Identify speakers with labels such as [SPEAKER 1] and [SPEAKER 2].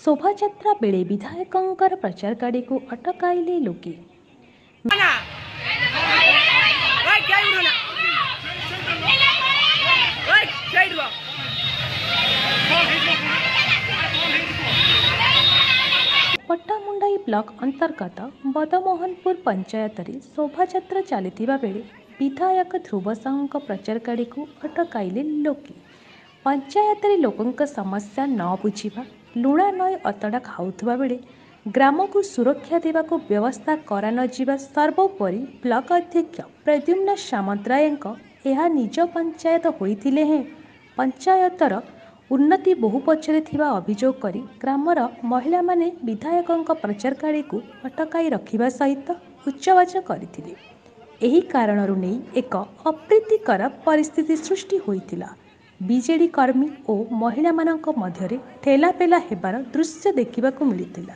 [SPEAKER 1] शोभायात्रा बेले विधायकंकर प्रचार गाड़ी को अटकाइले लोके। पट्टामुंडाई ब्लॉक अंतर्गत बदमोहनपुर पंचायत रे शोभायात्रा चलता बेले विधायक ध्रुव साहू प्रचार गाड़ी को अटकाइले लोके। पंचायत रे लोकंक समस्या न बुझिबा लुणा नई अतड़ा खाउथुबा बेले ग्राम को सुरक्षा देवा को व्यवस्था करा न जिबा सर्वोपरि ब्लॉक अध्यक्ष प्रद्युम्न सामंतरायक यह निज पंचायत होइथिले हैं पंचायतर उन्नति बहु पछरे थिबा अभियोग करी ग्रामर महिला माने विधायकंक प्रचार गाड़ी को अटकाई रखिबा सहित उच्चवाच करथिले। एही कारणरु नै एक अप्रीतिकर परिस्थिति सृष्टि होइथिला। बीजेडी कर्मी और महिला मानक मध्यरे ठेलापेला हेबार दृश्य देखिबाकू मिलिथिला।